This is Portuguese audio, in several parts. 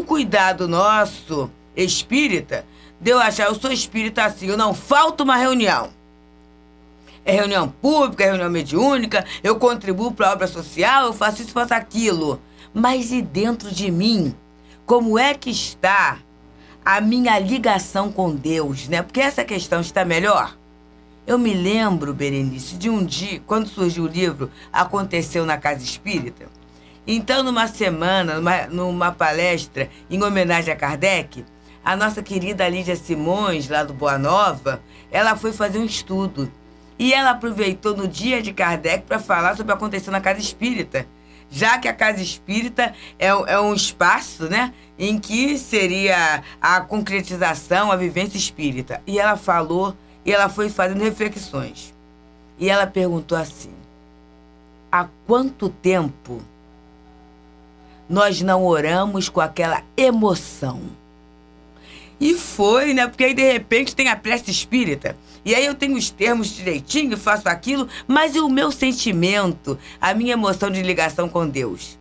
cuidado nosso, espírita, de eu achar, eu sou espírita assim, eu não falto uma reunião. É reunião pública, é reunião mediúnica, eu contribuo para a obra social, eu faço isso, faço aquilo. Mas e dentro de mim, como é que está a minha ligação com Deus, né? Porque essa questão está melhor. Eu me lembro, Berenice, de um dia, quando surgiu o livro Aconteceu na Casa Espírita. Então, numa semana, numa palestra em homenagem a Kardec, a nossa querida Lídia Simões, lá do Boa Nova, ela foi fazer um estudo. E ela aproveitou no dia de Kardec para falar sobre o que aconteceu na Casa Espírita. Já que a Casa Espírita é um espaço, né, em que seria a concretização, a vivência espírita. E ela falou, e ela foi fazendo reflexões. E ela perguntou assim: há quanto tempo nós não oramos com aquela emoção? E foi, né? Porque aí, de repente, tem a prece espírita. E aí eu tenho os termos direitinho, faço aquilo, mas e o meu sentimento, a minha emoção de ligação com Deus?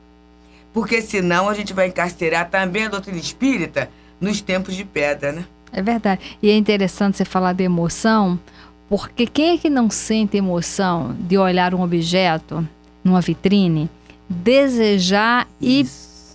Porque senão a gente vai encarcerar também a doutrina espírita nos tempos de pedra, né? É verdade. E é interessante você falar de emoção, porque quem é que não sente emoção de olhar um objeto numa vitrine, desejar e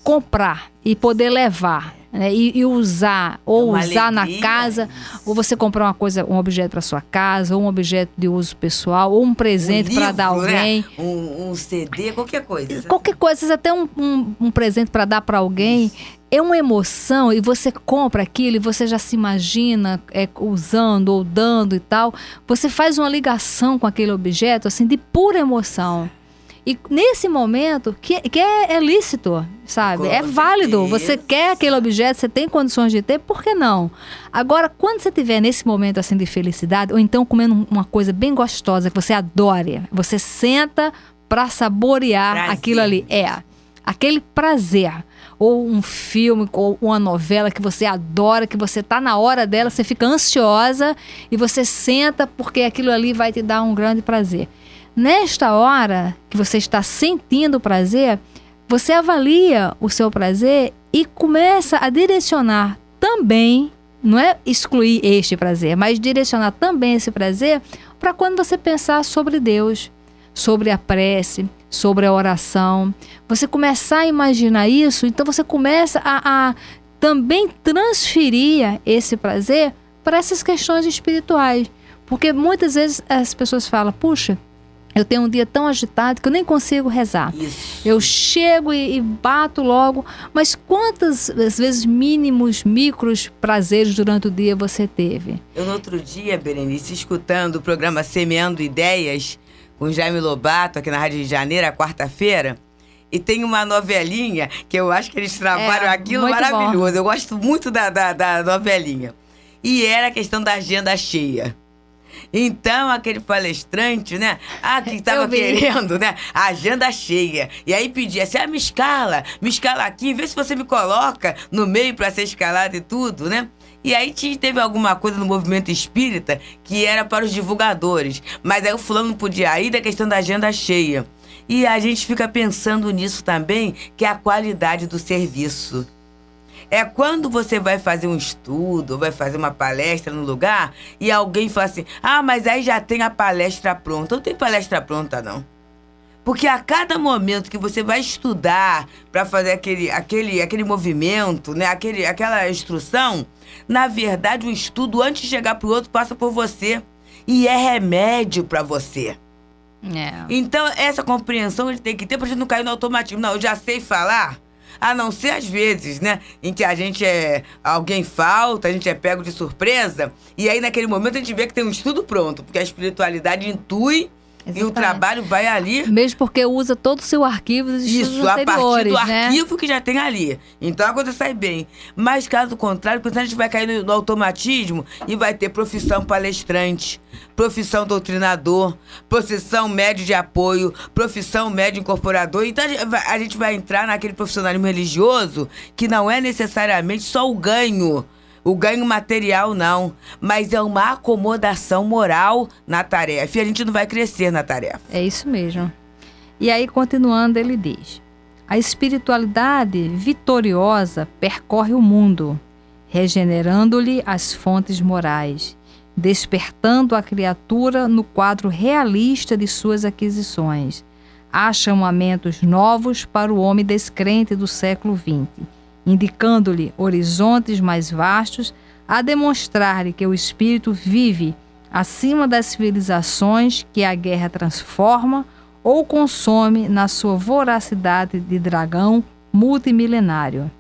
comprar e poder levar, né, e usar, ou usar alegria na casa, ou você comprar uma coisa, um objeto para sua casa, ou um objeto de uso pessoal, ou um presente para dar a alguém, né? um CD, qualquer coisa. Qualquer coisa, até um presente para dar para alguém. Isso. É uma emoção, e você compra aquilo e você já se imagina usando ou dando e tal. Você faz uma ligação com aquele objeto assim de pura emoção. E nesse momento, que é lícito, sabe? É válido. Você quer aquele objeto, você tem condições de ter, por que não? Agora, quando você estiver nesse momento assim de felicidade, ou então comendo uma coisa bem gostosa que você adore, você senta para saborear aquilo ali. Aquele prazer. Ou um filme, ou uma novela que você adora, que você tá na hora dela, você fica ansiosa e você senta porque aquilo ali vai te dar um grande prazer. Nesta hora que você está sentindo prazer, você avalia o seu prazer e começa a direcionar também, não é excluir este prazer, mas direcionar também esse prazer para quando você pensar sobre Deus, sobre a prece, sobre a oração. Você começar a imaginar isso, então você começa a também transferir esse prazer para essas questões espirituais. Porque muitas vezes as pessoas falam, puxa, eu tenho um dia tão agitado que eu nem consigo rezar. Isso. Eu chego e bato logo. Mas quantas, às vezes, micros prazeres durante o dia você teve? Eu, no outro dia, Berenice, escutando o programa Semeando Ideias, com Jaime Lobato, aqui na Rádio Rio de Janeiro, à quarta-feira, e tem uma novelinha, que eu acho que eles trabalham aquilo maravilhoso. Bom. Eu gosto muito da novelinha. E era a questão da agenda cheia. Então, aquele palestrante, né? Que estava querendo, né? A agenda cheia. E aí pedia assim, me escala aqui, vê se você me coloca no meio para ser escalado e tudo, né? E aí teve alguma coisa no movimento espírita que era para os divulgadores. Mas aí o fulano não podia ir da questão da agenda cheia. E a gente fica pensando nisso também, que é a qualidade do serviço. É quando você vai fazer um estudo, vai fazer uma palestra no lugar e alguém fala assim, mas aí já tem a palestra pronta. Não tem palestra pronta, não. Porque a cada momento que você vai estudar para fazer aquele movimento, né, aquela instrução, na verdade o estudo, antes de chegar para o outro, passa por você. E é remédio para você. Então, essa compreensão ele tem que ter para a gente não cair no automatismo. Não, eu já sei falar. A não ser às vezes, né, em que alguém falta, a gente é pego de surpresa, e aí naquele momento a gente vê que tem um estudo pronto, porque a espiritualidade intui. Exatamente. E o trabalho vai ali. Mesmo porque usa todo o seu arquivo dos estudos anteriores, a partir do né? arquivo que já tem ali. Então a coisa sai bem. Mas caso contrário, a gente vai cair no automatismo e vai ter profissão palestrante, profissão doutrinador, profissão médio de apoio, profissão médio incorporador. Então a gente vai entrar naquele profissionalismo religioso que não é necessariamente só o ganho material não, mas é uma acomodação moral na tarefa, e a gente não vai crescer na tarefa. É isso mesmo. E aí, continuando, ele diz, a espiritualidade vitoriosa percorre o mundo, regenerando-lhe as fontes morais, despertando a criatura no quadro realista de suas aquisições. Há chamamentos novos para o homem descrente do século XX, indicando-lhe horizontes mais vastos, a demonstrar-lhe que o espírito vive acima das civilizações que a guerra transforma ou consome na sua voracidade de dragão multimilenário.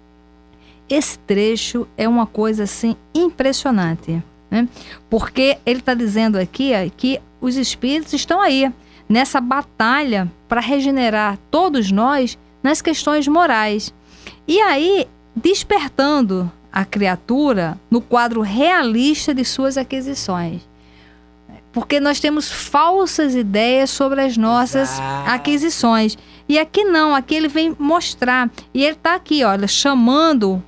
Esse trecho é uma coisa assim impressionante, né? Porque ele está dizendo aqui que os espíritos estão aí, nessa batalha para regenerar todos nós nas questões morais. E aí, despertando a criatura no quadro realista de suas aquisições. Porque nós temos falsas ideias sobre as nossas aquisições. E aqui não, aqui ele vem mostrar. E ele está aqui, olha, chamando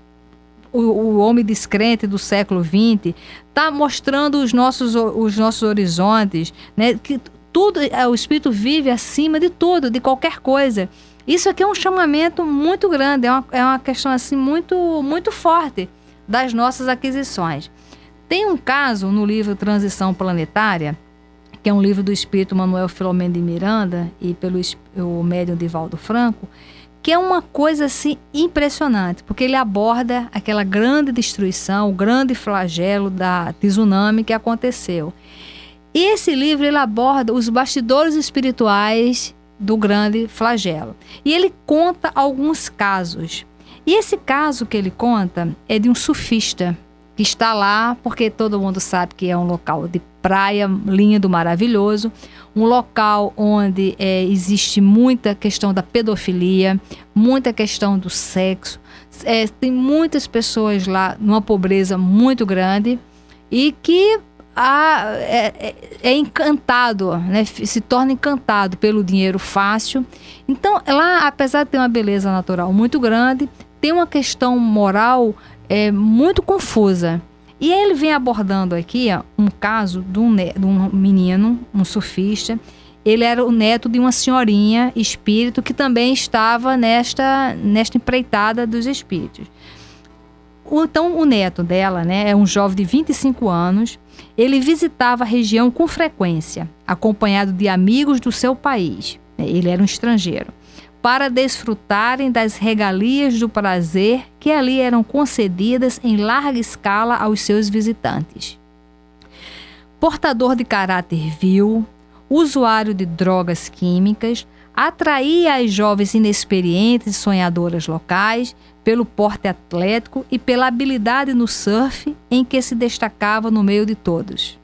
o homem descrente do século XX, está mostrando os nossos horizontes, né? Que tudo, o espírito vive acima de tudo, de qualquer coisa. Isso aqui é um chamamento muito grande, é uma questão assim muito, muito forte das nossas aquisições. Tem um caso no livro Transição Planetária, que é um livro do espírito Manuel Filomeno de Miranda e pelo o médium Divaldo Franco, que é uma coisa assim impressionante, porque ele aborda aquela grande destruição, o grande flagelo da tsunami que aconteceu. E esse livro ele aborda os bastidores espirituais do grande flagelo. E ele conta alguns casos. E esse caso que ele conta é de um surfista que está lá, porque todo mundo sabe que é um local de praia lindo, maravilhoso, um local onde existe muita questão da pedofilia, muita questão do sexo, tem muitas pessoas lá numa pobreza muito grande e que é encantado, né? Se torna encantado pelo dinheiro fácil. Então lá, apesar de ter uma beleza natural muito grande, tem uma questão moral muito confusa. E ele vem abordando aqui um caso de um menino, um surfista. Ele era o neto de uma senhorinha espírito que também estava nesta empreitada dos espíritos. Então o neto dela, né, é um jovem de 25 anos. Ele visitava a região com frequência, acompanhado de amigos do seu país. Ele era um estrangeiro, para desfrutarem das regalias do prazer que ali eram concedidas em larga escala aos seus visitantes. Portador de caráter vil, usuário de drogas químicas, atraía as jovens inexperientes e sonhadoras locais pelo porte atlético e pela habilidade no surf em que se destacava no meio de todos.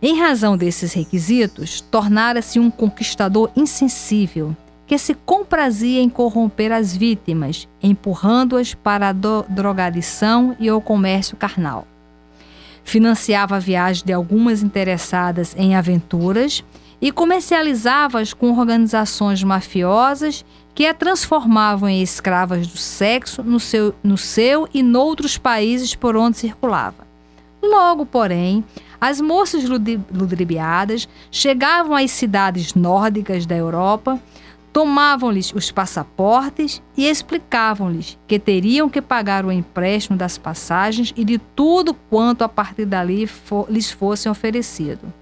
Em razão desses requisitos, tornara-se um conquistador insensível, que se comprazia em corromper as vítimas, empurrando-as para a drogadição e ao comércio carnal. Financiava a viagem de algumas interessadas em aventuras e comercializava-as com organizações mafiosas que a transformavam em escravas do sexo no seu e noutros países por onde circulava. Logo, porém, as moças ludibriadas chegavam às cidades nórdicas da Europa, tomavam-lhes os passaportes e explicavam-lhes que teriam que pagar o empréstimo das passagens e de tudo quanto a partir dali lhes fosse oferecido.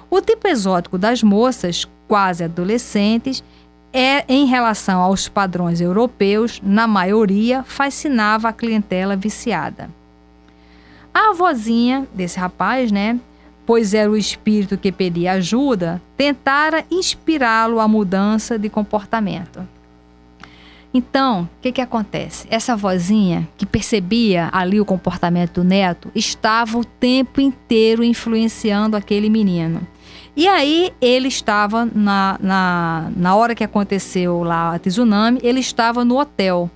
O tipo exótico das moças, quase adolescentes, em relação aos padrões europeus, na maioria, fascinava a clientela viciada. A avózinha desse rapaz, né, pois era o espírito que pedia ajuda, tentara inspirá-lo à mudança de comportamento. Então, o que acontece? Essa avózinha, que percebia ali o comportamento do neto, estava o tempo inteiro influenciando aquele menino. E aí, ele estava, na hora que aconteceu lá a tsunami, ele estava no hotel.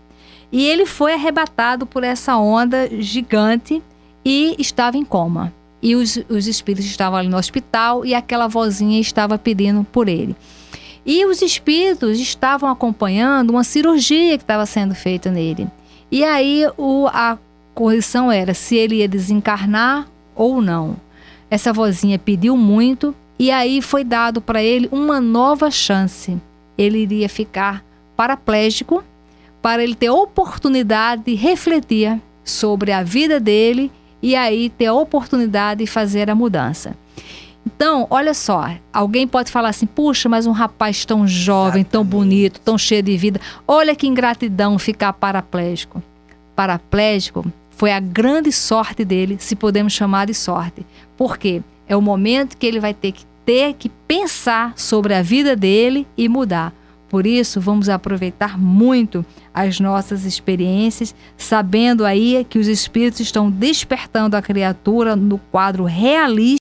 E ele foi arrebatado por essa onda gigante e estava em coma. E os espíritos estavam ali no hospital e aquela vozinha estava pedindo por ele. E os espíritos estavam acompanhando uma cirurgia que estava sendo feita nele. E aí a correção era se ele ia desencarnar ou não. Essa vozinha pediu muito e aí foi dado para ele uma nova chance. Ele iria ficar paraplégico, para ele ter oportunidade de refletir sobre a vida dele e aí ter a oportunidade de fazer a mudança. Então, olha só, alguém pode falar assim, puxa, mas um rapaz tão jovem, tão bonito, tão cheio de vida, olha que ingratidão ficar paraplégico. Paraplégico foi a grande sorte dele, se podemos chamar de sorte. Por quê? É o momento que ele vai ter que pensar sobre a vida dele e mudar. Por isso, vamos aproveitar muito as nossas experiências, sabendo aí que os espíritos estão despertando a criatura no quadro realista